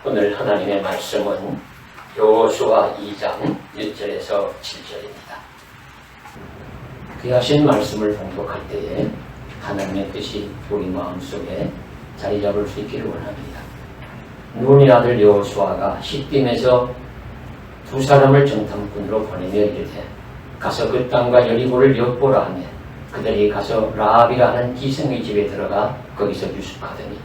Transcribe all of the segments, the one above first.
오늘 하나님의 말씀은 여호수아 2장 1절에서 7절입니다. 귀하신 말씀을 봉독할 때에 하나님의 뜻이 우리 마음속에 자리 잡을 수 있기를 원합니다. 눈의 아들 여호수아가 시딤에서 두 사람을 정탐꾼으로 보내며 이르되 가서 그 땅과 여리고를 엿보라 하며 그들이 가서 라합이라 하는 기생의 집에 들어가 거기서 유숙하더니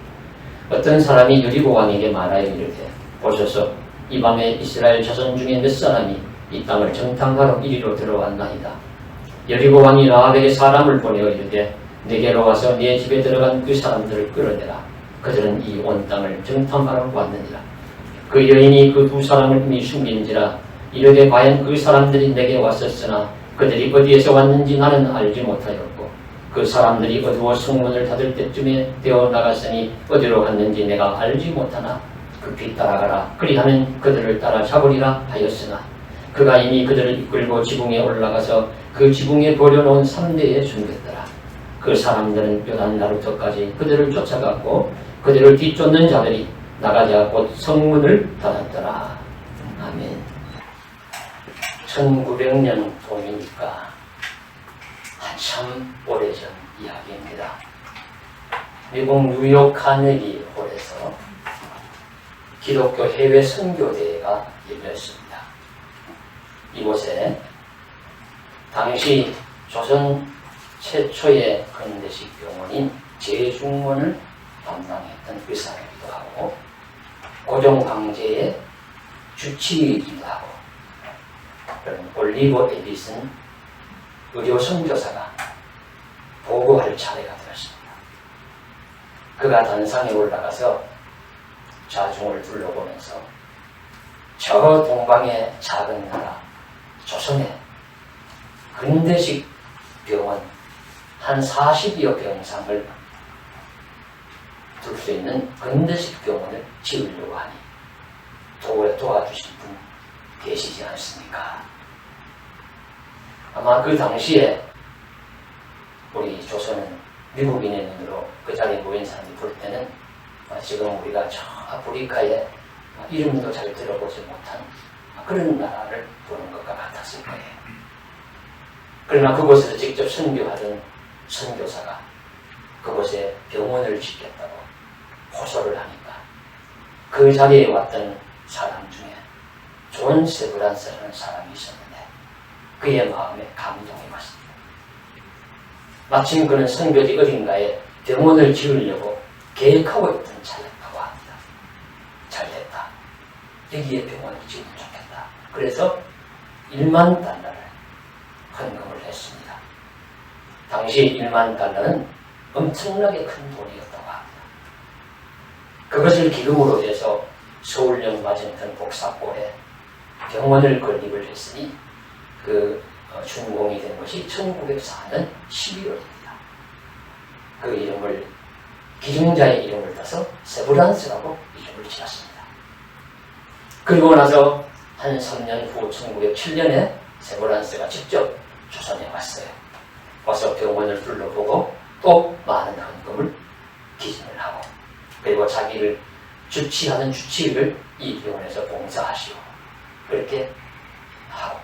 어떤 사람이 여리고 왕에게 말하여 이르되 보소서 이 밤에 이스라엘 자손 중에 몇 사람이 이 땅을 정탐하러 이리로 들어왔나이다. 여리고 왕이 라합에게 사람을 보내어 이르되 내게로 와서 네 집에 들어간 그 사람들을 끌어내라. 그들은 이 온 땅을 정탐하러 왔느니라. 그 여인이 그 두 사람을 이미 숨긴지라 이르되 과연 그 사람들이 내게 왔었으나 그들이 어디에서 왔는지 나는 알지 못하였고 그 사람들이 어두워 성문을 닫을 때쯤에 되어 나갔으니 어디로 갔는지 내가 알지 못하나 급히 따라가라. 그리하면 그들을 따라 잡으리라 하였으나 그가 이미 그들을 이끌고 지붕에 올라가서 그 지붕에 버려놓은 3대에 숨겼더라. 그 사람들은 요단 나루터까지 그들을 쫓아갔고 그들을 뒤쫓는 자들이 나가자 곧 성문을 닫았더라. 아멘. 1900년 봄이니까 한참 오래전 이야기입니다. 미국 뉴욕 카네기 홀에서 기독교 해외 선교대회가 열렸습니다. 이곳에 당시 조선 최초의 근대식 병원인 제중원을 담당했던 의사이기도 하고 고종황제의 주치의이기도 하고 그런 올리버 에디슨 의료 선교사가 보고할 차례가 되었습니다. 그가 단상에 올라가서 좌중을 둘러보면서 저 동방의 작은 나라 조선의 근대식 병원 한 40여 병상을 둘 수 있는 근대식 병원을 지으려고 하니 도와주실 분 계시지 않습니까? 아마 그 당시에 우리 조선은 미국인의 눈으로 그 자리에 모인 사람이 볼 때는 지금 우리가 저 아프리카의 이름도 잘 들어보지 못한 그런 나라를 보는 것과 같았을 거예요. 그러나 그곳에서 직접 선교하던 선교사가 그곳에 병원을 짓겠다고 호소를 하니까 그 자리에 왔던 사람 중에 존 세브란스라는 사람이 있었는데 그의 마음에 감동이 왔습니다. 마침 그는 선교지 어딘가에 병원을 지으려고 계획하고 있던 차였다고 합니다. 잘됐다. 여기에 병원을 지으면 좋겠다. 그래서 1만 달러를 헌금을 했습니다. 당시 1만 달러는 엄청나게 큰 돈이었다고 합니다. 그것을 기금으로 해서 서울역 맞은편 복사골에 병원을 건립을 했으니 그 준공이 된 것이 1904년 11월입니다. 그 이름을 기증자의 이름을 따서 세브란스라고 이름을 지었습니다. 그리고 나서 한 3년 후 1907년에 세브란스가 직접 조선에 왔어요. 와서 병원을 둘러보고 또 많은 헌금을 기증을 하고 그리고 자기를 주치하는 주치의를 이 병원에서 봉사하시고 그렇게 하고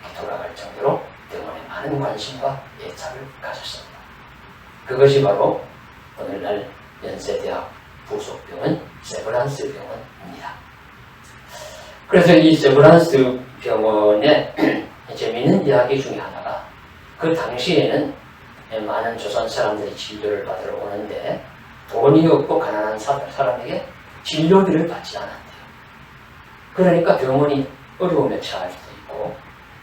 이렇게 돌아갈 정도로 병원에 많은 관심과 애착을 가졌습니다. 그것이 바로 오늘날 연세대학 부속병원 세브란스 병원입니다. 그래서 이 세브란스 병원의 재미있는 이야기 중에 하나가 그 당시에는 많은 조선 사람들이 진료를 받으러 오는데 돈이 없고 가난한 사람에게 진료비를 받지 않았대요. 그러니까 병원이 어려움에 처할 수도 있고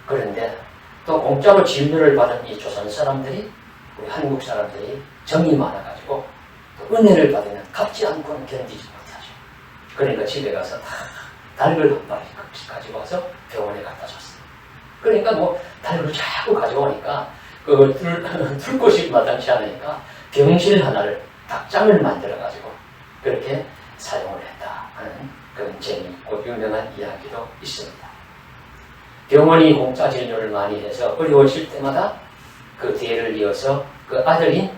그런데 또 공짜로 진료를 받은 이 조선 사람들이 우리 한국 사람들이 정이 많아가지고 또 은혜를 받으면 갚지 않고는 견디지 못하죠. 그러니까 집에 가서 다 닭을 한 마리 가지고 와서 병원에 갖다 줬어요. 그러니까 뭐 닭을 자꾸 가져오니까 둘 곳이 마땅치 않으니까 병실 하나를 닭장을 만들어가지고 그렇게 사용을 했다 하는 그런 재미있고 유명한 이야기도 있습니다. 병원이 공짜 진료를 많이 해서 어려워질 때마다 그 뒤를 이어서 그 아들인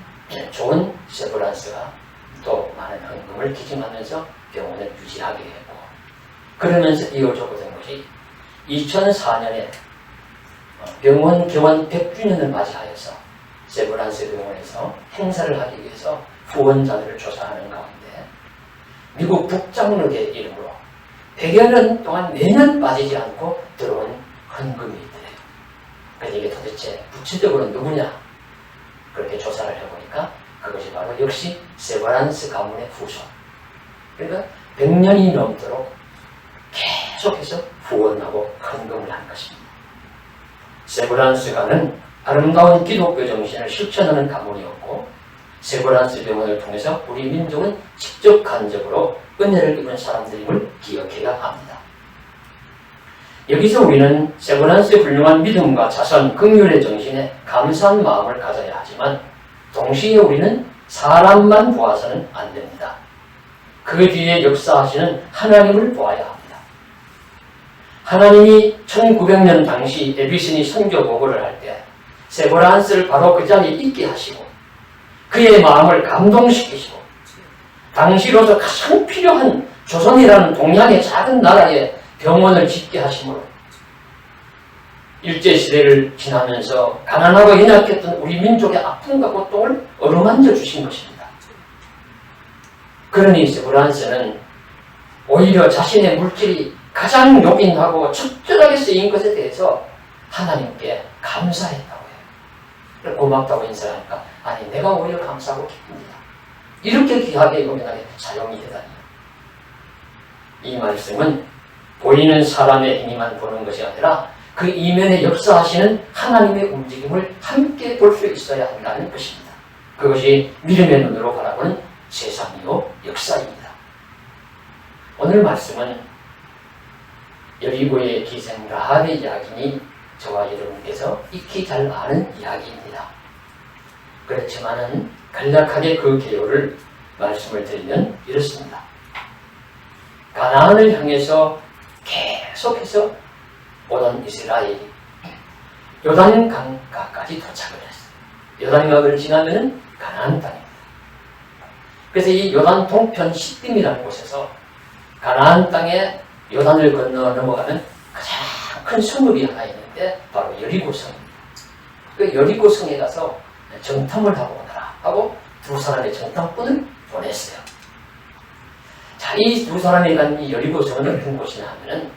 존 세브란스가 또 많은 헌금을 기증하면서 병원을 유지하게 했고 그러면서 이어져 된 것이 2004년에 병원 개원 100주년을 맞이하여서 세브란스 병원에서 행사를 하기 위해서 후원자들을 조사하는 가운데 미국 북장로계 이름으로 100여 년 동안 매년 빠지지 않고 들어온 헌금이 있더래요. 그래서 이게 도대체 구체적으로 누구냐? 그렇게 조사를 해보니까 그것이 바로 역시 세브란스 가문의 후손. 그러니까 100년이 넘도록 계속해서 후원하고 헌금을 한 것입니다. 세브란스가는 아름다운 기독교 정신을 실천하는 가문이었고 세브란스 병원을 통해서 우리 민족은 직접 간접으로 은혜를 입은 사람들임을 기억해야 합니다. 여기서 우리는 세브란스의 훌륭한 믿음과 자선, 긍휼의 정신에 감사한 마음을 가져야 하지만 동시에 우리는 사람만 보아서는 안 됩니다. 그 뒤에 역사하시는 하나님을 보아야 합니다. 하나님이 1900년 당시 에비슨이 선교 보고를 할 때 세브란스를 바로 그 자리에 있게 하시고 그의 마음을 감동시키시고 당시로서 가장 필요한 조선이라는 동양의 작은 나라에 병원을 짓게 하심으로 일제시대를 지나면서 가난하고 연약했던 우리 민족의 아픔과 고통을 어루만져 주신 것입니다. 그러니 세브란스는 오히려 자신의 물질이 가장 요긴하고 적절하게 쓰인 것에 대해서 하나님께 감사했다고 해요. 고맙다고 인사하니까 아니 내가 오히려 감사하고 기쁩니다. 이렇게 귀하게 요긴하게 사용이 되다니. 이 말씀은 보이는 사람의 행위만 보는 것이 아니라 그 이면에 역사하시는 하나님의 움직임을 함께 볼 수 있어야 한다는 것입니다. 그것이 믿음의 눈으로 바라보는 세상이요 역사입니다. 오늘 말씀은 여리고의 기생 라합의 이야기니 저와 여러분께서 익히 잘 아는 이야기입니다. 그렇지만은 간략하게 그 개요를 말씀을 드리면 이렇습니다. 가나안을 향해서 계속해서 오던 이스라엘이 요단강가까지 도착을 했어요. 요단강을 지나면은 가나안 땅입니다. 그래서 이 요단 동편 시딤이라는 곳에서 가나안 땅에 요단을 건너 넘어가는 가장 큰 성읍이 하나 있는데 바로 여리고성입니다. 그 여리고성에 가서 정탐을 하고 오너라 하고 두 사람의 정탐꾼을 보냈어요. 자, 이 두 사람이 간 이 여리고성은 어떤 곳이냐 하면은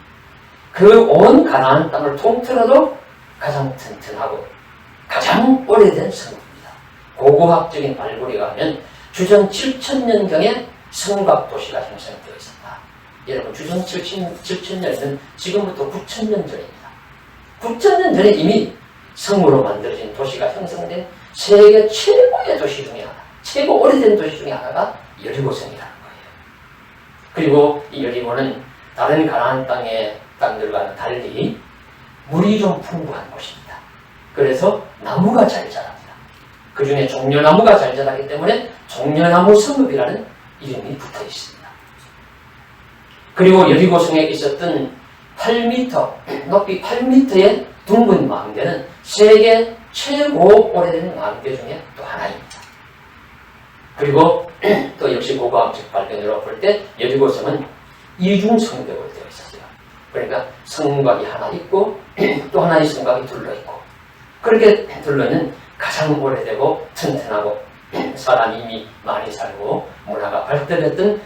그 온 가나안 땅을 통틀어도 가장 튼튼하고 가장 오래된 성읍입니다. 고고학적인 발굴이가 하면 주전 7000년경에 성곽 도시가 형성되어 있었다. 여러분 주전 7000년은 지금부터 9000년 전입니다. 9000년 전에 이미 성으로 만들어진 도시가 형성된 세계 최고의 도시 중에 하나, 최고 오래된 도시 중에 하나가 여리고성이라는 거예요. 그리고 이 여리고는 다른 가나안 땅의 땅들과는 달리 물이 좀 풍부한 곳입니다. 그래서 나무가 잘 자랍니다. 그 중에 종려나무가 잘 자라기 때문에 종려나무 성읍이라는 이름이 붙어 있습니다. 그리고 여리고성에 있었던 8m, 높이 8m의 둥근 망대는 세계 최고 오래된 망대 중에 또 하나입니다. 그리고 또 역시 고고학적 발견으로 볼 때 여리고성은 이중성벽으로 되어 있었어요. 그러니까 성곽이 하나 있고 또 하나의 성곽이 둘러있고 그렇게 둘러있는 가장 오래되고 튼튼하고 사람이 이미 많이 살고 문화가 발달했던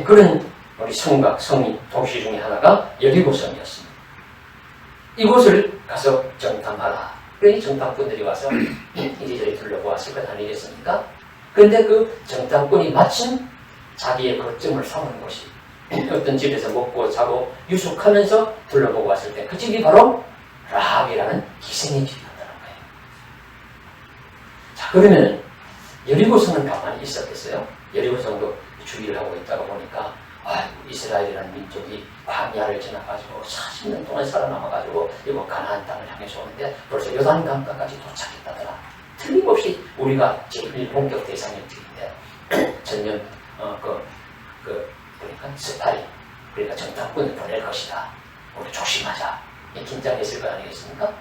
그런 우리 성곽, 성이 도시 중에 하나가 여리고성이었습니다. 이곳을 가서 정탐하라. 그러니 정탐꾼들이 와서 이리저리 둘러보았을 것 아니겠습니까? 그런데 그 정탐꾼이 마침 자기의 거점을 삼은 곳이 어떤 집에서 먹고 자고 유숙하면서 둘러보고 왔을 때 그 집이 바로 라합이라는 기생의 집이었다는 거예요. 자, 그러면 여리고성은 가만히 있었겠어요? 여리고성도 주의를 하고 있다가 보니까 이스라엘이라는 민족이 광야를 지나가지고 40년 동안 살아남아가지고 이거 가나안 땅을 향해서 오는데 벌써 요단강가까지 도착했다더라. 틀림없이 우리가 제일 본격 대상일지인데 전면 그러니까 스파이, 그러니까 정탐꾼을 보낼 것이다. 우리 조심하자. 긴장했을 거 아니겠습니까?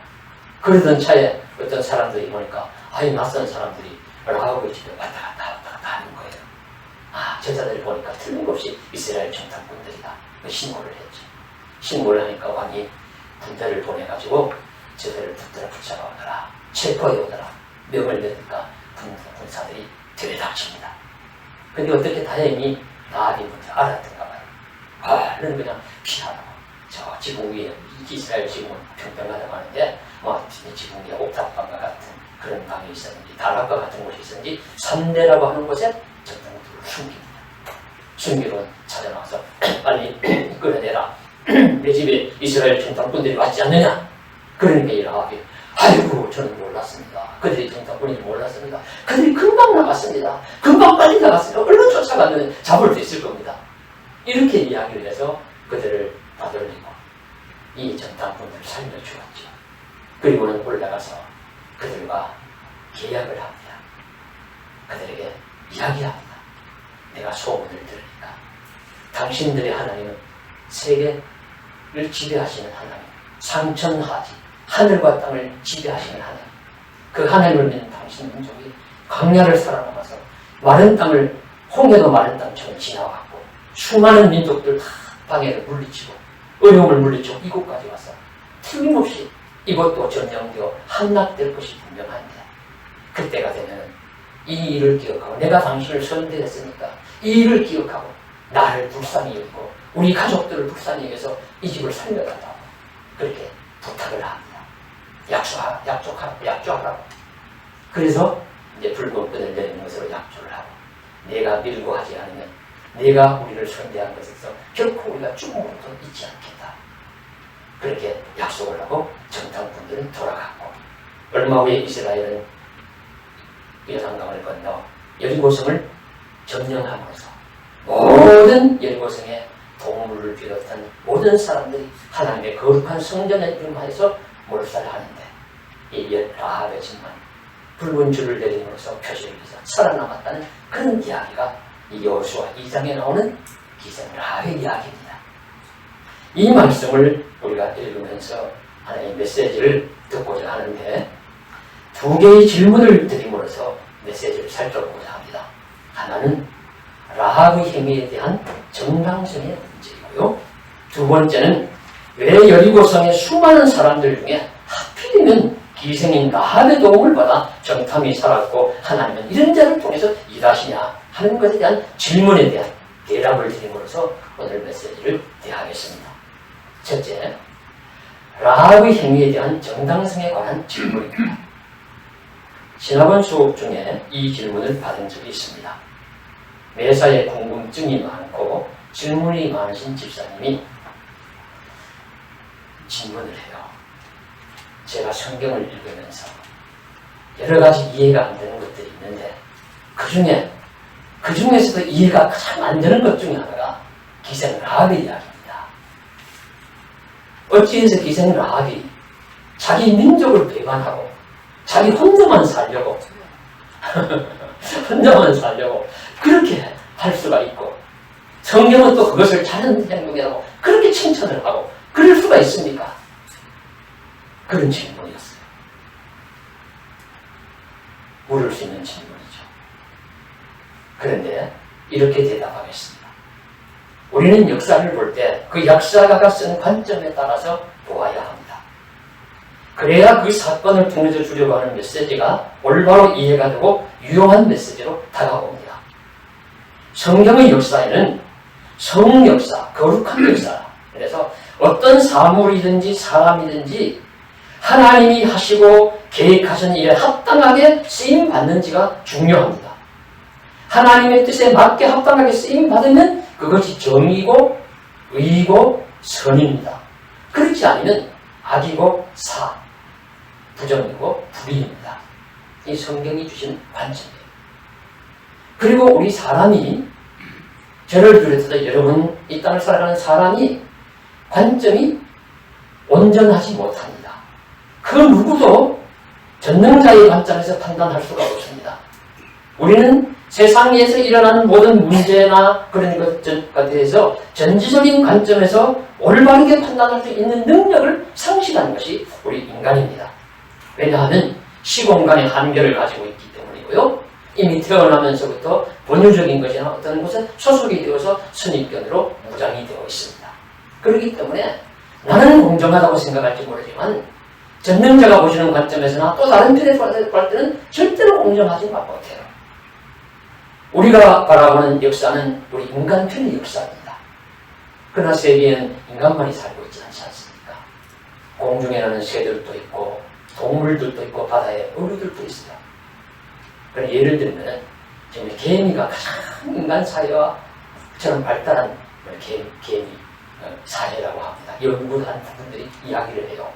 그러던 차에 어떤 사람들이 보니까 낯선 사람들이 라합의 집에 왔다 갔다 하는 거예요. 제자들이 보니까 틀림없이 이스라엘 정탐꾼들이다. 신고를 했죠. 신고를 하니까 왕이 군대를 보내가지고 저들을 붙들어 붙잡아오더라. 체포해 오더라. 명을 내니까 군사들이 들이닥칩니다. 근데 어떻게 다행히 나합이 먼저 알았던가 봐요. 얼른 그냥 피하라고. 저 지붕 위에 이스라엘 지붕은 평평하다고 하는데 지붕 위에 옥탑방과 같은 그런 방이 있었는지 다락과 같은 곳이 있었는지 산대라고 하는 곳에 전당들을 숨깁니다. 숨기로 찾아나와서 빨리 끌어내라. 내 집에 이스라엘 정탐꾼들이 왔지 않느냐? 그러니까 이 라합이 아이고 저는 몰랐습니다. 그들이 정탐꾼인지 몰랐습니다. 그들이 금방 나갔습니다. 금방 빨리 나갔습니다. 얼른 쫓아가면 잡을 수 있을 겁니다. 이렇게 이야기를 해서 그들을 따돌리고 이 정탐꾼들을 살려주었죠. 그리고는 올라가서 그들과 계약을 합니다. 그들에게 이야기합니다. 내가 소문을 들으니까 당신들의 하나님은 세계를 지배하시는 하나님, 상천하지 하늘과 땅을 지배하시는 하나님, 그 하나님을 믿는 당신 민족이 광야를 살아남아서 마른 땅을 홍해도 마른 땅처럼 지나왔고 수많은 민족들 다 방해를 물리치고 어려움을 물리치고 이곳까지 와서 틀림없이 이것도 점령되어 함락될 것이 분명한데 그때가 되면 이 일을 기억하고 내가 당신을 선대했으니까 이 일을 기억하고 나를 불쌍히 여기고 우리 가족들을 불쌍히 여겨서 이 집을 살려달라고 그렇게 부탁을 합니다. 약조하라고. 그래서 이제 붉은 끈을 내리는 것으로 약조를 하고 내가 밀고 하지 않으면 내가 우리를 선대한 것에서 결코 우리가 죽음으로도 잊지 않겠다. 그렇게 약속을 하고 정탐꾼들은 돌아갔고 얼마 후에 이스라엘은 요단강을 건너 여리고성을 점령함으로써 모든 여리고성의 동물을 비롯한 모든 사람들이 하나님의 거룩한 성전에 이름하여서 몰살하는데 이 라합의 집만 붉은 줄을 내림으로써 표시를 해서 살아남았다는 그런 이야기가 이 여호수아 2장에 나오는 기생 라합의 이야기입니다. 이 말씀을 우리가 읽으면서 하나님의 메시지를 듣고자 하는데 두 개의 질문을 드림으로써 메시지를 살펴보고자 합니다. 하나는 라합의 행위에 대한 정당성의 문제이고요. 두 번째는 왜 여리고성의 수많은 사람들 중에 하필이면 기생인 라합의 도움을 받아 정탐이 살았고 하나님은 이런 자를 통해서 일하시냐 하는 것에 대한 질문에 대한 대답을 드림으로써 오늘 메시지를 대하겠습니다. 첫째, 라합의 행위에 대한 정당성에 관한 질문입니다. 신학원 수업 중에 이 질문을 받은 적이 있습니다. 매사에 궁금증이 많고 질문이 많으신 집사님이 질문을 해요. 제가 성경을 읽으면서 여러 가지 이해가 안 되는 것들이 있는데 그 중에서도 이해가 가장 안 되는 것 중에 하나가 기생 라합의 이야기입니다. 어찌해서 기생 라합이 자기 민족을 배반하고 자기 혼자만 살려고 그렇게 할 수가 있고 성경은 또 그것을 잘하는 행동이라고 그렇게 칭찬을 하고 그럴 수가 있습니까? 그런 질문이었어요. 물을 수 있는 질문이죠. 그런데 이렇게 대답하겠습니다. 우리는 역사를 볼 때 그 역사가가 쓴 관점에 따라서 보아야 합니다. 그래야 그 사건을 통해서 주려고 하는 메시지가 올바로 이해가 되고 유용한 메시지로 다가옵니다. 성경의 역사에는 성역사, 거룩한 역사, 그래서 어떤 사물이든지 사람이든지 하나님이 하시고 계획하신 일에 합당하게 쓰임받는지가 중요합니다. 하나님의 뜻에 맞게 합당하게 쓰임받으면 그것이 정의고 의이고 선입니다. 그렇지 않으면 악이고 부정이고 불의입니다. 이 성경이 주신 관점이에요. 그리고 우리 사람이 저를 비롯해서 여러분 이 땅을 살아가는 사람이 관점이 온전하지 못합니다. 그 누구도 전능자의 관점에서 판단할 수가 없습니다. 우리는 세상에서 일어나는 모든 문제나 그런 것들에 대해서 전지적인 관점에서 올바르게 판단할 수 있는 능력을 상실한 것이 우리 인간입니다. 왜냐하면 시공간의 한계를 가지고 있기 때문이고요. 이미 태어나면서부터 본유적인 것이나 어떤 곳에 소속이 되어서 선입견으로 무장이 되어 있습니다. 그렇기 때문에 나는 공정하다고 생각할지 모르지만 전능자가 보시는 관점에서나 또 다른 편에서 볼 때는 절대로 공정하지 못해요. 우리가 바라보는 역사는 우리 인간 편의 역사입니다. 그러나 세계에는 인간만이 살고 있지 않지 않습니까? 공중에는 새들도 있고 동물들도 있고 바다에 어류들도 있어요. 그래서 예를 들면 지금 개미가 가장 인간 사회와처럼 발달한 개미 사회라고 합니다. 연구한 부분들이 이야기를 해요.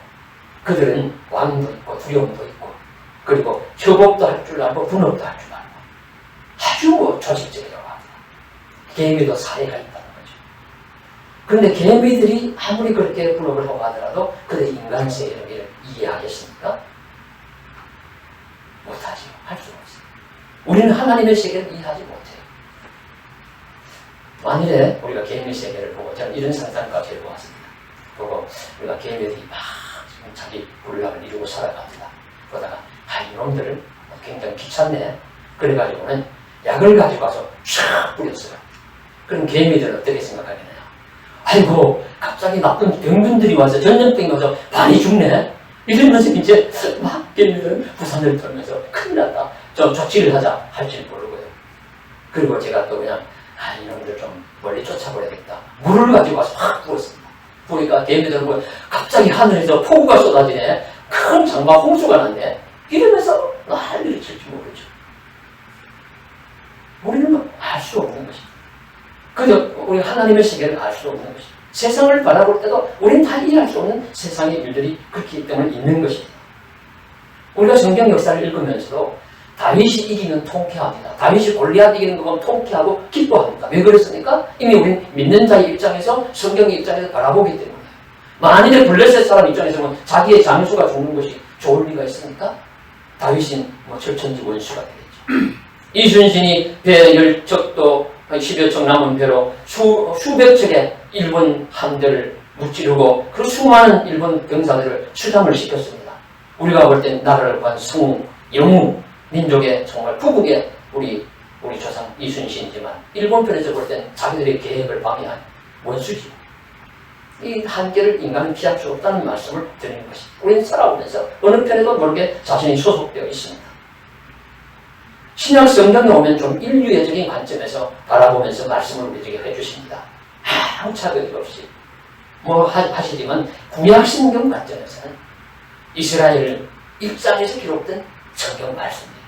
그들은 왕도 있고 두려움도 있고 그리고 협업도 할 줄 알고 분업도 할 줄 알고 아주 조직적이라고 합니다. 개미도 사회가 있다는 거죠. 그런데 개미들이 아무리 그렇게 분업을 하고 하더라도 그들이 인간 세계를 이해하겠습니까? 못하죠. 할 수가 없어요. 우리는 하나님의 세계를 이해하지 못해요. 만일에 우리가 개미 세계를 보고 저는 이런 상상까지 해보았습니다. 보고 우리가 개미들이 막 자기 군락을 이루고 살아갑니다. 그러다가 이놈들은 굉장히 귀찮네. 그래가지고는 약을 가지고 와서 쫙 뿌렸어요. 그럼 개미들은 어떻게 생각하겠나요? 아이고 갑자기 나쁜 병균들이 와서 전염병이 와서 많이 죽네. 이러면서 이제 막 개미들은 부산을 떨면서 큰일 났다. 좀 조치를 하자 할지 모르고요. 그리고 제가 또 그냥 이놈들 좀 멀리 쫓아버려야겠다. 물을 가지고 와서 확 부었습니다. 보니까 개미들은 뭐 갑자기 하늘에서 폭우가 쏟아지네. 큰 장마 홍수가 났네. 이러면서 난리를 칠지 모르죠. 우리는 알 수 없는 것입니다. 그저 우리 하나님의 세계를 알 수 없는 것입니다. 세상을 바라볼 때도 우리는 다 이해할 수 없는 세상의 일들이 그렇기 때문에 있는 것입니다. 우리가 성경 역사를 읽으면서도 다윗이 이기면 통쾌합니다. 다윗이 골리앗 이기는 거 보면 통쾌하고 기뻐합니다. 왜 그랬습니까? 이미 우리는 믿는 자의 입장에서 성경의 입장에서 바라보기 때문에 만일에 블레셋 사람 입장에서는 자기의 장수가 죽는 것이 좋을 리가 있습니까? 다윗은 철천지 원수가 되겠죠. 이순신이 배 10척도 10여 척 남은 배로 수백 척의 일본 함대를 무찌르고 그 수많은 일본 병사들을 수장을 시켰습니다. 우리가 볼 땐 나라를 구한 성우, 영웅, 민족의 정말 부국의 우리 조상 이순신이지만 일본 편에서 볼 땐 자기들의 계획을 방해한 원수지. 이 한계를 인간은 피할 수 없다는 말씀을 드리는 것입니다. 우리는 살아오면서 어느 편에도 모르게 자신이 소속되어 있습니다. 신약 성경에 오면 좀 인류애적인 관점에서 바라보면서 말씀을 우리에게 해주십니다. 아무 차별이 없이 하시지만 구약 성경 관점에서는 이스라엘 입장에서 기록된 성경 말씀입니다.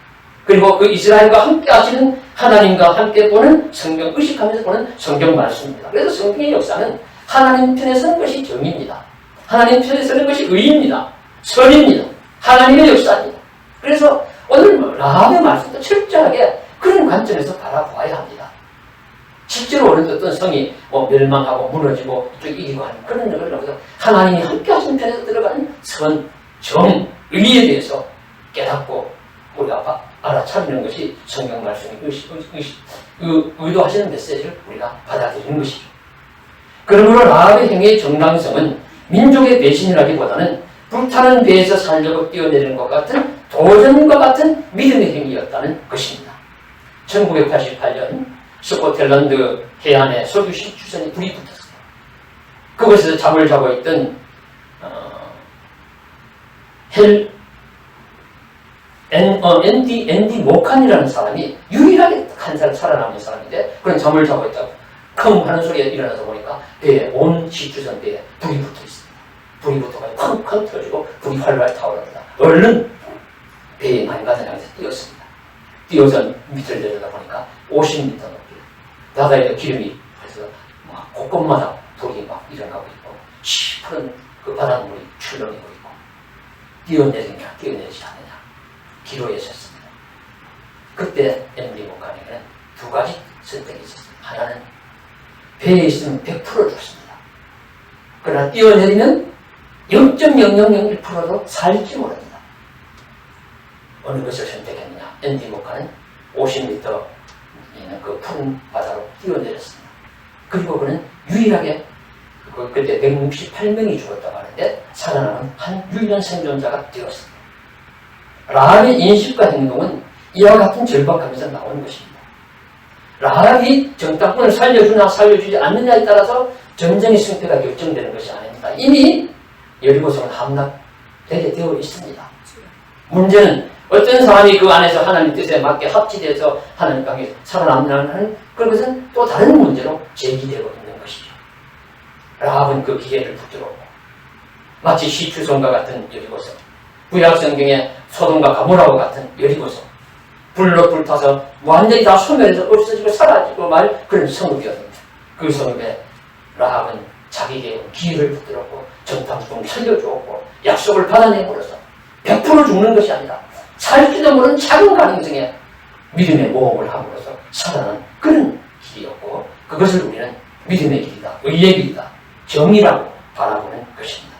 그리고 그 이스라엘과 함께 하시는 하나님과 함께 보는 성경, 의식하면서 보는 성경 말씀입니다. 그래서 성경의 역사는 하나님 편에 서는 것이 정의입니다. 하나님 편에 서는 것이 의입니다. 선입니다. 하나님의 역사입니다. 그래서 오늘 라합의 말씀도 철저하게 그런 관점에서 바라보아야 합니다. 실제로 어떤 성이 멸망하고 무너지고 또 이기고 하는 그런 일을 넘어서 하나님이 함께 하신 편에서 들어가는 선, 정, 의에 대해서 깨닫고 우리가 알아차리는 것이 성경 말씀이 의도하시는 메시지를 우리가 받아들이는 것이죠. 그러므로 라합의 행위의 정당성은 민족의 배신이라기보다는 불타는 배에서 살려고 뛰어내리는 것 같은 도전과 같은 믿음의 행위였다는 것입니다. 1988년 스코틀랜드 해안에 석유 시추선이 불이 붙었어요. 그곳에서 잠을 자고 있던 앤디 모칸이라는 사람이 유일하게 한 사람 살아남은 사람인데 그런 잠을 자고 있다고 쿵 하는 소리에 일어나서 보니까 배에 온 시추선 배에 불이 붙어 있습니다. 불이 붙어가지고 쿵쿵 터지고 불이 활활 타오릅니다. 얼른 배의 난간을 향해서 뛰었습니다. 뛰어서 밑을 내려다보니까 50m 높이 바다에 기름이 그래서 막 곳곳마다 불이 막 일어나고 있고 시퍼런 그 바닷물이 출렁이고 있고 뛰어내리냐 뛰어내리지 않느냐 기로에 섰습니다. 그때 앤디 모칸에게는 두 가지 선택이 있었습니다. 하나는 배에 있으면 100% 죽습니다. 그러나 뛰어내리면 0.0001%도 살지 모릅니다. 어느 것을 선택했느냐? 앤디 모칸은 50m 있는 그 푸른 바다로 뛰어내렸습니다. 그리고 그는 유일하게 그때 168명이 죽었다고 하는데 살아남은 한 유일한 생존자가 되었습니다. 라합의 인식과 행동은 이와 같은 절박함에서 나오는 것입니다. 라합이 정탐꾼을 살려주나 살려주지 않느냐에 따라서 전쟁의 승패가 결정되는 것이 아닙니다. 이미 여리고성은 함락되게 되어 있습니다. 문제는 어떤 사람이 그 안에서 하나님 뜻에 맞게 합치돼서 하나님과 함께 살아남는 그것은 또 다른 문제로 제기되고 있는 것이죠. 라합은 그 기회를 붙들었고 마치 시추성과 같은 여리고성, 구약 성경의 소돔과 가모라와 같은 여리고성, 불로 불타서 완전히 다 소멸해서 없어지고 사라지고 말 그런 성읍이었는데 그 성읍에 라합은 자기에게 기회를 붙들었고 전탕수를 살려주었고 약속을 받아내므로써 100% 죽는 것이 아니라 살지도 모르는 작은 가능성에 믿음의 모험을 함으로써 살아난 그런 길이었고 그것을 우리는 믿음의 길이다, 의의 길이다, 정의라고 바라보는 것입니다.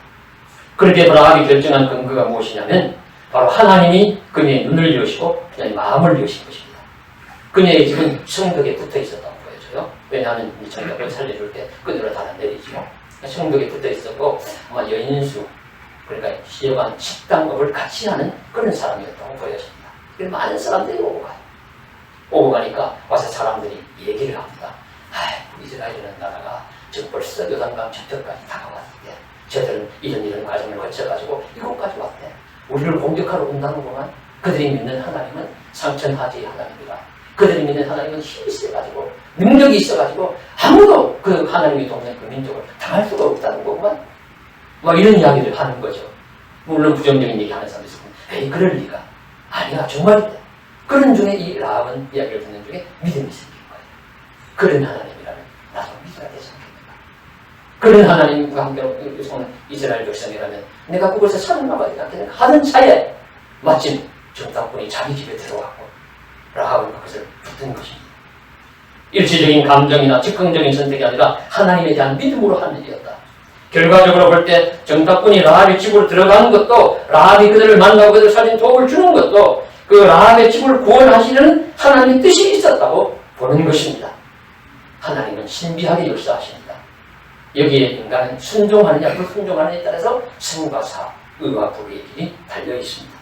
그렇게 라합이 결정한 근거가 무엇이냐면 바로 하나님이 그녀의 눈을 여시고 그녀의 마음을 여신 것입니다. 그녀의 집은 성벽에 붙어 있었다고 보여져요. 왜냐하면 이 성벽을 살려줄 때 그대로 달아내리죠. 성벽에 붙어 있었고 아마 여인수, 그러니까 여관 식당업을 같이 하는 그런 사람이었다고 보여집니다. 그래서 많은 사람들이 오고 가요. 오고 가니까 와서 사람들이 얘기를 합니다. 이스라엘이라는 나라가 지금 벌써 요단강 저편까지 다가왔는데 저들은 이런 과정을 거쳐가지고 이곳까지 왔대. 우리를 공격하러 온다는 동안 그들이 믿는 하나님은 상천하지의 하나님이라. 그들이 믿는 하나님은 힘이 있어가지고 능력이 있어가지고 아무도 그 하나님이 돕는 그 민족을 당할 수가 없다는 거구만. 막 이런 이야기를 하는 거죠. 물론 부정적인 얘기하는 사람도 있으면 에이 그럴 리가. 아니야 정말이다. 그런 중에 이 라합은 이야기를 듣는 중에 믿음이 생긴 거예요. 그런 하나님이라면 나도 믿어야 되지 않겠는가. 그런 하나님과 함께 소는 이스라엘 백성이라면 내가 그곳에 살아남아야 되지 않겠는가 하는 차에 마침 정탐꾼이 자기 집에 들어왔고 라합은 그것을 붙든 것입니다. 일시적인 감정이나 즉흥적인 선택이 아니라 하나님에 대한 믿음으로 하는 일이었다. 결과적으로 볼 때 정탐꾼이 라합의 집으로 들어가는 것도 라합이 그들을 만나고 그들을 살린 도움을 주는 것도 그 라합의 집을 구원하시는 하나님의 뜻이 있었다고 보는 것입니다. 하나님은 신비하게 역사하십니다. 여기에 인간은 순종하느냐 불순종하느냐에 따라서 생과 사, 의와 불의 길이 달려 있습니다.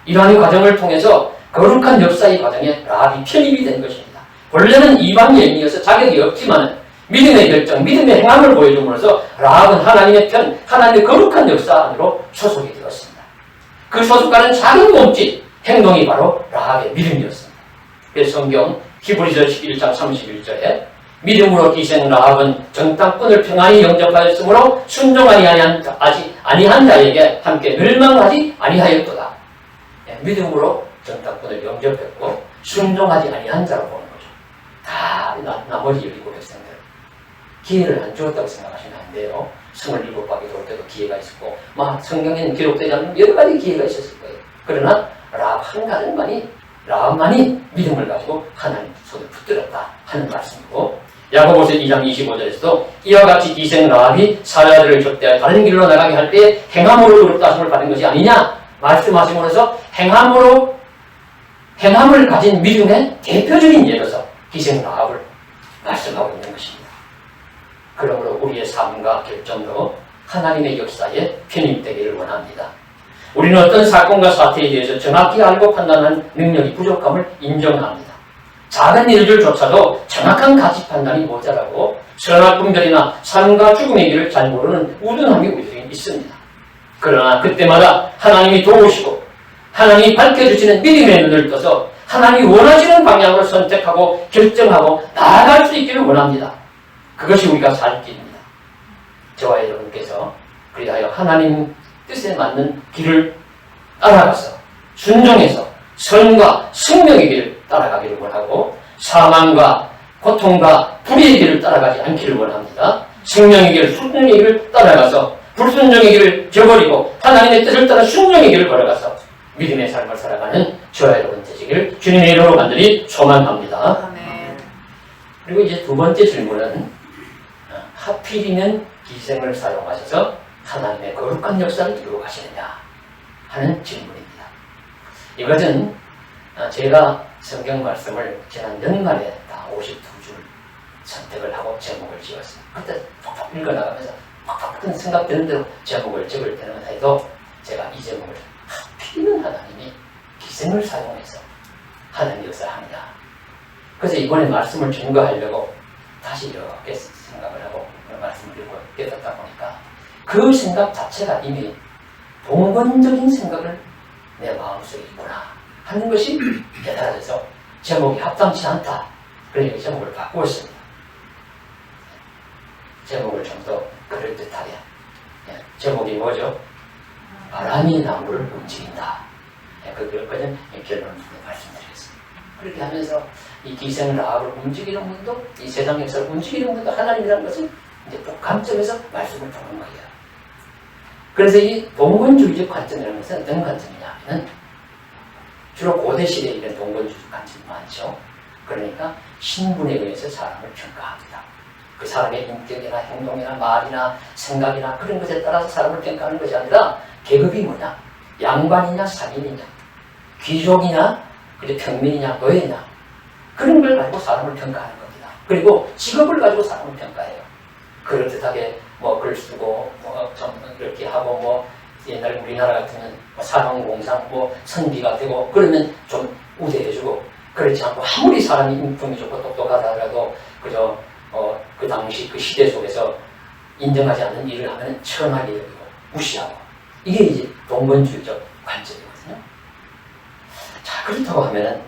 이러한 과정을 통해서 거룩한 역사의 과정에 라합이 편입이 된 것입니다. 원래는 이방 여인이어서 자격이 없지만 믿음의 결정, 믿음의 행함을 보여줌으로써 라합은 하나님의 편, 하나님의 거룩한 역사 안으로 소속이 되었습니다. 그 소속과는 작은 몸짓, 행동이 바로 라합의 믿음이었습니다. 그래서 성경 히브리서 11장 31절에 믿음으로 기생 라합은 정탐꾼을 평안히 영접하였으므로 순종하지 아니한 자에게 함께 멸망하지 아니하였도다. 믿음으로 정탐꾼을 영접했고 순종하지 아니한 자로 보는 거죠. 다 나머지 17백성들 기회를 안 주었다고 생각하시면 안 돼요. 27바퀴 돌 때도 기회가 있었고 막 성경에는 기록되지 않는 여러 가지 기회가 있었을 거예요. 그러나 라합 한 가정만이 라합만이 믿음을 가지고 하나님 손을 붙들었다 하는 말씀이고 야고보서 2장 25절에서도 이와 같이 기생 라합이 사자들을 접대하여 다른 길로 나가게 할 때 행함으로 의롭다 하심을 받은 것이 아니냐 말씀하심으로써 행함을 가진 믿음의 대표적인 예로서 기생 라합을 말씀하고 있는 것입니다. 그러므로 우리의 삶과 결정도 하나님의 역사에 편입되기를 원합니다. 우리는 어떤 사건과 사태에 대해서 정확히 알고 판단하는 능력이 부족함을 인정합니다. 작은 일들조차도 정확한 가치 판단이 모자라고 선악 분별이나 삶과 죽음의 길을 잘 모르는 우둔함이 우리에게 있습니다. 그러나 그때마다 하나님이 도우시고 하나님이 밝혀주시는 믿음의 눈을 떠서 하나님이 원하시는 방향으로 선택하고 결정하고 나아갈 수 있기를 원합니다. 그것이 우리가 살 길입니다. 저와 여러분께서 그리하여 하나님 뜻에 맞는 길을 따라가서 순종해서 선과 생명의 길을 따라가기를 원하고 사망과 고통과 불의의 길을 따라가지 않기를 원합니다. 생명의 길, 순종의 길을 따라가서 불순종의 길을 저버리고 하나님의 뜻을 따라 순종의 길을 걸어가서 믿음의 삶을 살아가는 저와 여러분 되시기를 주님의 이름으로 간절히 소망합니다. 아멘. 그리고 이제 두 번째 질문은 하필이면 기생을 사용하셔서 하나님의 거룩한 역사를 이루어 가시느냐 하는 질문입니다. 이것은 제가 성경 말씀을 지난 연말에 다 52줄 선택을 하고 제목을 지었어요. 그때 팍팍 읽어나가면서 팍팍 생각되는 대로 제목을 적을 때는 해도 제가 이 제목을 하필이면 하나님이 기생을 사용해서 하나님의 역사를 하느냐. 그래서 이번에 말씀을 증거하려고 다시 이렇게 생각을 하고 말씀을 읽고 깨닫다 보니까 그 생각 자체가 이미 봉건적인 생각을 내 마음속에 있구나 하는 것이 깨달아져서 제목이 합당치 않다. 그러니까 제목을 바꾸었습니다. 제목을 좀 더 그럴듯하게. 제목이 뭐죠? 바람이 나무를 움직인다. 그것까지는 결론을 말씀드리겠습니다. 그렇게 하면서 이 기생 라합을 움직이는 분도, 이 세상 역사를 움직이는 분도 하나님이라는 것을 이제 또 관점에서 말씀을 보는 거예요. 그래서 이 봉건주의적 관점이라는 것은 어떤 관점이냐 하면 주로 고대시대에 이런 봉건주의적 관점이 많죠. 그러니까 신분에 의해서 사람을 평가합니다. 그 사람의 인격이나 행동이나 말이나 생각이나 그런 것에 따라서 사람을 평가하는 것이 아니라 계급이 뭐냐, 양반이냐 상인이냐, 귀족이냐 평민이냐 노예냐, 그런 걸 가지고 사람을 평가하는 겁니다. 그리고 직업을 가지고 사람을 평가해요. 그럴듯하게 뭐 글 쓰고 좀 이렇게 하고 뭐 옛날 우리나라 같으면 산업공상 뭐 선비가 되고 그러면 좀 우대해주고, 그렇지 않고 아무리 사람이 인품이 좋고 똑똑하다라도 그저 그 당시 그 시대 속에서 인정하지 않는 일을 하면 천하게 여기고 무시하고, 이게 이제 봉건주의적 관점이거든요. 자, 그렇다고 하면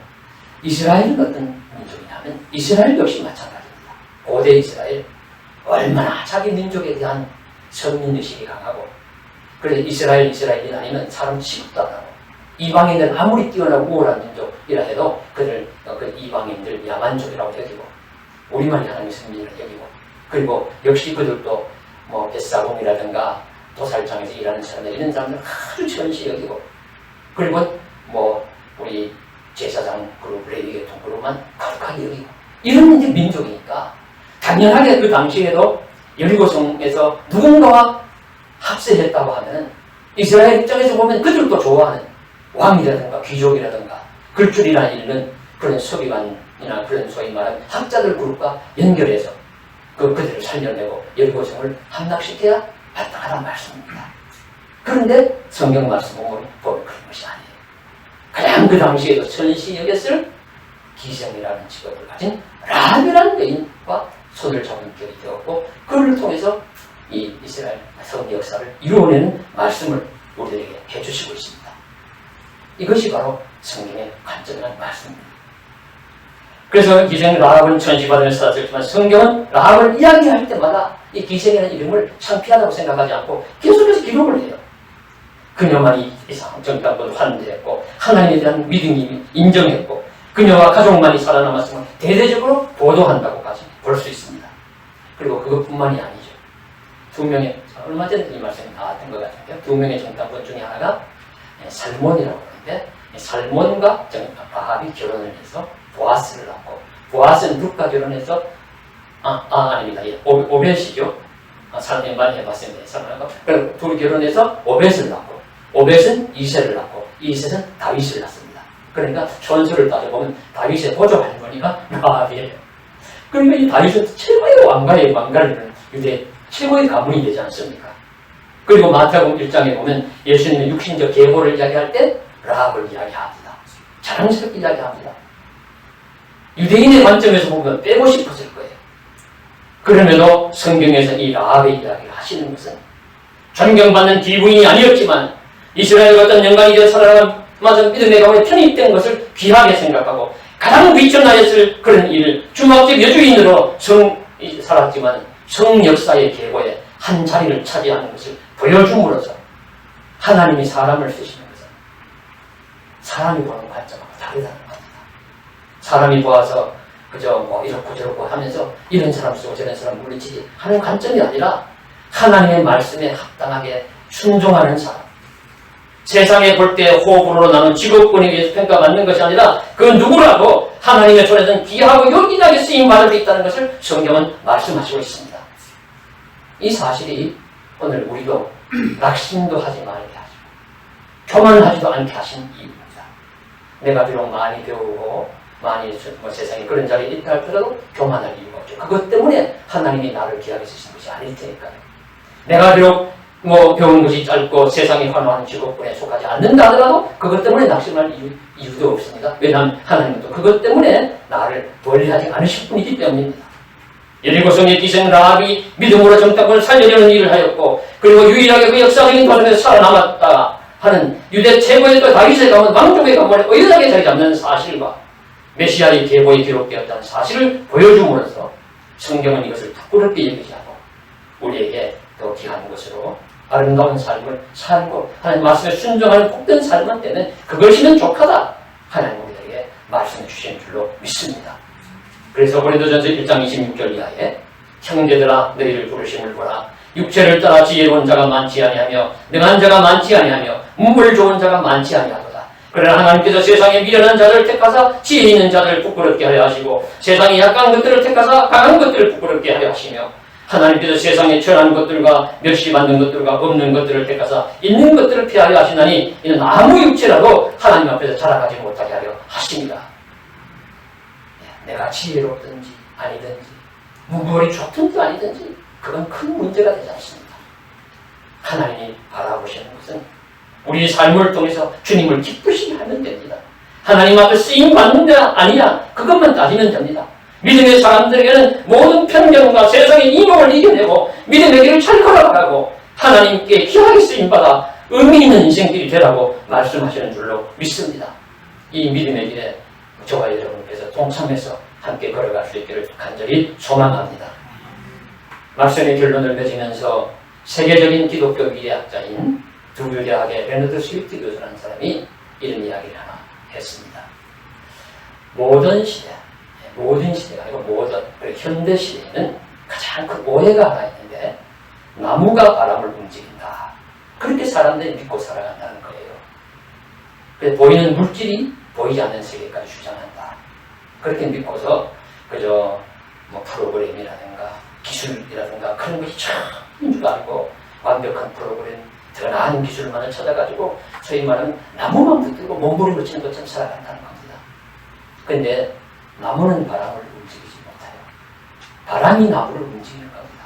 이스라엘은 어떤 민족이냐면 이스라엘 역시 마찬가지입니다. 고대 이스라엘 얼마나 자기 민족에 대한 선민의식이 강하고, 그래서 이스라엘이 아니면 사람 취급도 안 하고, 이방인들 아무리 뛰어나고 우월한 민족이라 해도 그들 그 이방인들 야만족이라고 여기고, 우리만이 하나님의 선민이라고 여기고, 그리고 역시 그들도 뭐 뱃사공이라든가 도살장에서 일하는 사람들, 이런 사람들 아주 천시 여기고, 그리고 뭐 우리 제사장 그룹, 레위계통 그룹만 거룩하게 여기고, 이런 이제 민족이니까 당연하게 그 당시에도 여리고성에서 누군가와 합세했다고 하면 이스라엘 입장에서 보면 그들도 좋아하는 왕이라든가 귀족이라든가 글줄이나 읽는 그런 서기관이나 그런 소위 말하는 학자들 그룹과 연결해서 그들을 살려내고 여리고성을 함락시켜야 마땅하다는 말씀입니다. 그런데 성경 말씀 보면 그런 것이 아니에요. 그냥 그 당시에도 천시 여겼을 기생이라는 직업을 가진 라합이라는 여인과 손을 잡은 격이 되었고, 그를 통해서 이 이스라엘 성 역사를 이루어내는 말씀을 우리에게 해주시고 있습니다. 이것이 바로 성경의 관점이라는 말씀입니다. 그래서 기생 라합은 천시받을 사였지만 성경은 라합을 이야기할 때마다 이 기생이라는 이름을 창피하다고 생각하지 않고 계속해서 기록을 해요. 그녀만이 이상 정탐꾼을 환대했고 하나님에 대한 믿음이 인정했고 그녀와 가족만이 살아남았음을 대대적으로 보도한다고까지 볼 수 있습니다. 그리고 그것뿐만이 아니죠. 두 명의, 얼마 전에 이 말씀이 나왔던 것 같은데요. 두 명의 정탐꾼 중에 하나가 살몬이라고 하는데, 살몬과 라합이 결혼을 해서 보아스를 낳고, 보아스는 룻과 결혼해서 아닙니다. 오벳이죠. 사람이 많이 해봤습니다. 그리고 둘이 결혼해서 오벳을 낳고, 오벳은 이셋을 낳고, 이셋은 다윗을 낳습니다. 그러니까 전설을 따져보면 다윗의 보조 할머니가 라합이에요. 그러니까 이 다윗은 최고의 왕가를 유대 최고의 가문이 되지 않습니까? 그리고 마태복음 1장에 보면 예수님의 육신적 계보를 이야기할 때 라합을 이야기합니다. 자랑스럽게 이야기합니다. 유대인의 관점에서 보면 빼고 싶었을 거예요. 그럼에도 성경에서 이 라합의 이야기를 하시는 것은 존경받는 기부인이 아니었지만 이스라엘과 어떤 영광이 되어 살아남아서 믿음의 가운데 편입된 것을 귀하게 생각하고 가장 위천하였을 그런 일을 주막집 여주인으로 살았지만 성 역사의 계보에 한 자리를 차지하는 것을 보여줌으로써 하나님이 사람을 쓰시는 것은 사람이 보는 관점하고 다르다는 겁니다. 사람이 보아서 그저 뭐 이렇고 저렇고 하면서 이런 사람 쓰고 저런 사람 물리치기 하는 관점이 아니라 하나님의 말씀에 합당하게 순종하는 사람, 세상에 볼 때 호불호로 나눈 직업군에 의해서 평가받는 것이 아니라 그 누구라도 하나님의 손에서는 귀하고 요긴하게 쓰임받을 수 있다는 것을 성경은 말씀하시고 있습니다. 이 사실이 오늘 우리도 낙심도 하지 말게 하시고 교만하지도 않게 하신 이유입니다. 내가 비록 많이 배우고 많이 세상에 그런 자리에 있다 할지라도 교만할 이유가 없죠. 그것 때문에 하나님이 나를 귀하게 쓰신 것이 아닐 테니까요. 내가 비록 배운 것이 짧고 세상에 환호하는 직업군에 속하지 않는다 하더라도 그것 때문에 낙심할 이유도 없습니다. 왜냐하면 하나님은 또 그것 때문에 나를 멀리하지 않으실 분이기 때문입니다. 예리고성의 기생 라합이 믿음으로 정탐꾼을 살려내는 일을 하였고, 그리고 유일하게 그 역사적인 과정에서 살아남았다 하는 유대 최고의 또 다윗의 가문, 왕족의 가문에 의연하게 자리 잡는 사실과 메시아의 계보에 기록되었다는 사실을 보여줌으로써 성경은 이것을 부끄럽게 여기지 않고 우리에게 더 귀한 것으로 아름다운 삶을 살고 하나님 말씀에 순종하는 복된 삶만 되면 그것이면 족하다 하나님 우리에게 말씀해 주신 줄로 믿습니다. 그래서 고린도전서 1장 26절 이하에 형제들아 너희를 부르심을 보라. 육체를 따라 지혜로운 자가 많지 아니하며 능한 자가 많지 아니하며 문물 좋은 자가 많지 아니하도다. 그러나 하나님께서 세상에 미련한 자들을 택하사 지혜 있는 자들을 부끄럽게 하려 하시고 세상에 약한 것들을 택하사 강한 것들을 부끄럽게 하려 하시며 하나님께서 세상에 천한 것들과 멸시받는 것들과 없는 것들을 택하사 있는 것들을 피하려 하시나니 이는 아무 육체라도 하나님 앞에서 자라가지 못하게 하려 하십니다. 내가 지혜롭든지 아니든지 문물이 좋든지 아니든지 그건 큰 문제가 되지 않습니다. 하나님이 바라보시는 것은 우리 삶을 통해서 주님을 기쁘시게 하면 됩니다. 하나님 앞에 쓰임받느냐 아니냐 그것만 따지면 됩니다. 믿음의 사람들에게는 모든 편견과 세상의 이목을 이겨내고 믿음의 길을 잘 걸어가고 하나님께 귀하게 쓰임받아 의미 있는 인생길이 되라고 말씀하시는 줄로 믿습니다. 이 믿음의 길에 저와 여러분께서 동참해서 함께 걸어갈 수 있기를 간절히 소망합니다. 말씀의 결론을 맺으면서 세계적인 기독교 미래학자인 두교 대학의 베너드 스위프트 교수라는 사람이 이런 이야기를 하나 했습니다. 모든 시대가 아니고 현대 시대에는 가장 큰 오해가 하나 있는데 나무가 바람을 움직인다. 그렇게 사람들이 믿고 살아간다는 거예요. 그래서 보이는 물질이 보이지 않는 세계까지 주장한다. 그렇게 믿고서 그저 프로그램이라든가 기술이라든가 그런 것이 참인 줄 알고 완벽한 프로그램, 더 나은 기술만을 찾아가지고 소위 말하는 나무만 붙들고 몸부림 붙이는 것처럼 살아간다는 겁니다. 그런데 나무는 바람을 움직이지 못해요. 바람이 나무를 움직이는 겁니다.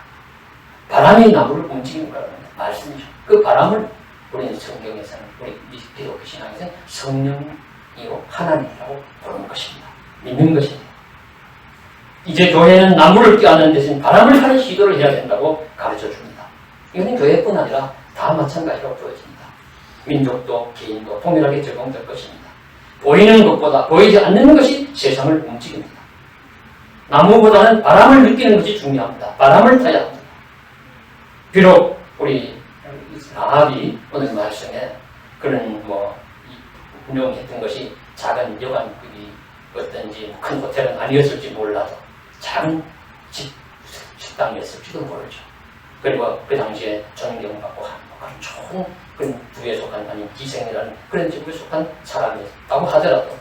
바람이 나무를 움직이는 거라는 말씀이죠. 그 바람을 우리는 성경에서는 우리 기독교 신앙에서는 성령이요 하나님이라고 부르는 것입니다. 믿는 것입니다. 이제 교회는 나무를 껴안는 대신 바람을 하는 시도를 해야 된다고 가르쳐 줍니다. 이것은 교회뿐 아니라 다 마찬가지로 보여집니다. 민족도 개인도 동일하게 적용될 것입니다. 보이는 것보다 보이지 않는 것이 세상을 움직입니다. 나무보다는 바람을 느끼는 것이 중요합니다. 바람을 타야 합니다. 비록 우리 라합이 오늘 말씀에 그런 운영했던 것이 작은 여관급이 어떤지 큰 호텔은 아니었을지 몰라도 작은 식당이었을지도 모르죠. 그리고 그 당시에 존경받고 그런 좋은 그런 부에 속한 아닌 기생이라는 그런 집에 속한 사람이었다고 하더라도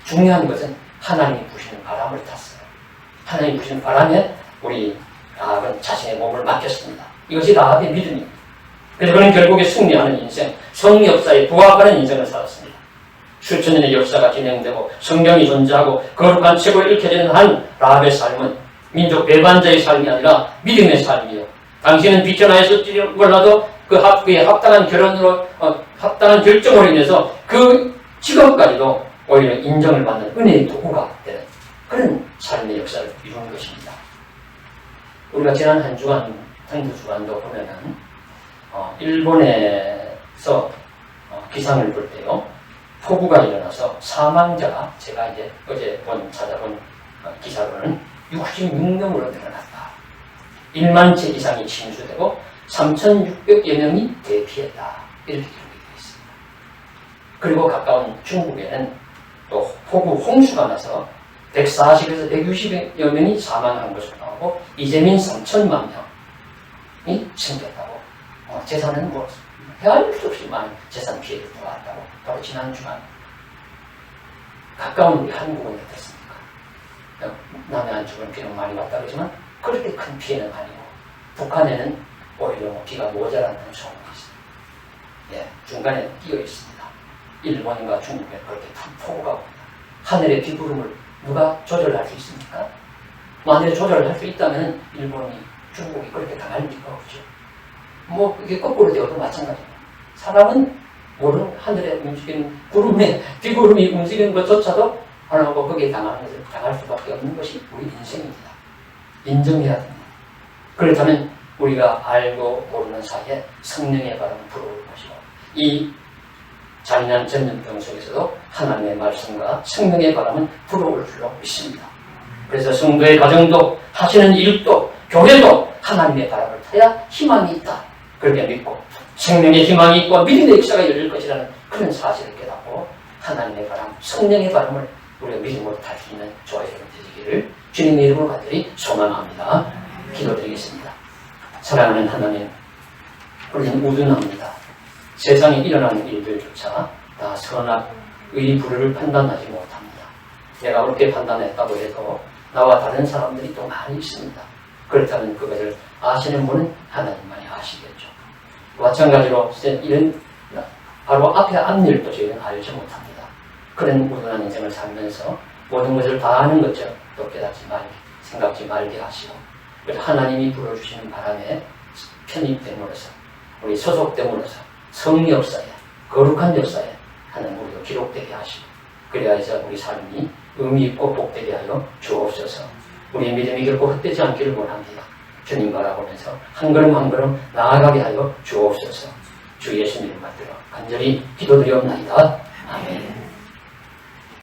중요한 것은 하나님이 부시는 바람을 탔어요. 하나님이 부시는 바람에 우리 라합은 자신의 몸을 맡겼습니다. 이것이 라합의 믿음입니다. 그래서 그는 결국에 승리하는 인생, 성역사에 부합하는 인생을 살았습니다. 수천 년의 역사가 진행되고 성경이 존재하고 거룩한 책으로 읽혀지는 한 라합의 삶은 민족 배반자의 삶이 아니라 믿음의 삶이요. 당신은 비천하였을지 몰라도 그에 합당한 합당한 결정으로 인해서 그 직업까지도 오히려 인정을 받는 은혜의 도구가 되는 그런 삶의 역사를 이루는 것입니다. 우리가 지난 한 두 주간도 보면은 일본에서 기상을 볼 때요. 폭우가 일어나서 사망자가 제가 이제 어제 찾아본 기사로는 66명으로 늘어났다. 1만 채 이상이 침수되고 3,600여 명이 대피했다. 이렇게 기록이 되어 있습니다. 그리고 가까운 중국에는 또 폭우 홍수가 나서 140에서 160여 명이 사망한 것으로 나오고 이재민 3천만 명이 숨겼다고 재산은 헤아릴 수 없이 많은 재산 피해를 부과한다고 바로 지난 주간 가까운 우리 한국은 어떻습니까? 남해 안쪽은 비는 많이 왔다 그러지만 그렇게 큰 피해는 아니고 북한에는 오히려 비가 모자란다는 소문이 있습니다. 중간에 끼어 있습니다. 일본과 중국에 그렇게 큰 폭우가 옵니다. 하늘의 비구름을 누가 조절할 수 있습니까? 만약에 조절할 수 있다면 일본이 중국이 그렇게 당할 리가 없죠. 이게 거꾸로 되어도 마찬가지입니다. 사람은 모르는 하늘에 움직이는 비구름이 움직이는 것조차도 하나하고 거기에 당할 수밖에 없는 것이 우리 인생입니다. 인정해야 됩니다. 그렇다면 우리가 알고 모르는 사이에 성령의 바람은 불어올 것이고 이 잔인한 전염병 속에서도 하나님의 말씀과 성령의 바람은 불어올 줄로 믿습니다. 그래서 성도의 가정도 하시는 일도 교회도 하나님의 바람을 타야 희망이 있다. 그렇게 믿고 생명의 희망이 있고 믿음의 역사가 열릴 것이라는 그런 사실을 깨닫고 하나님의 바람, 성령의 바람을 우리가 믿음으로 탈 수 있는 저와 여러분 되시기를 주님의 이름으로 간절히 소망합니다. 기도드리겠습니다. 사랑하는 하나님, 우리는 우둔합니다. 세상에 일어나는 일들조차 다 선악의 불의를 판단하지 못합니다. 내가 옳게 판단했다고 해도 나와 다른 사람들이 또 많이 있습니다. 그렇다면 그것을 아시는 분은 하나님만이 아시겠죠. 마찬가지로 이런 바로 앞에 앞일도 저희는 알지 못합니다. 그런 우둔한 인생을 살면서 모든 것을 다 아는 것처럼 또 깨닫지 말게, 생각지 말게 하시고 그래서 하나님이 불어주시는 바람에 편입됨으로써 우리 소속됨으로써 성리 역사에 거룩한 역사에 하나님 우리도 기록되게 하시고 그래야 해서 우리 삶이 의미 있고 복되게 하여 주옵소서. 우리의 믿음이 결코 헛되지 않기를 원합니다. 주님 바라보면서 한 걸음 한 걸음 나아가게 하여 주옵소서. 주 예수님 받들어 간절히 기도드리옵나이다. 아멘.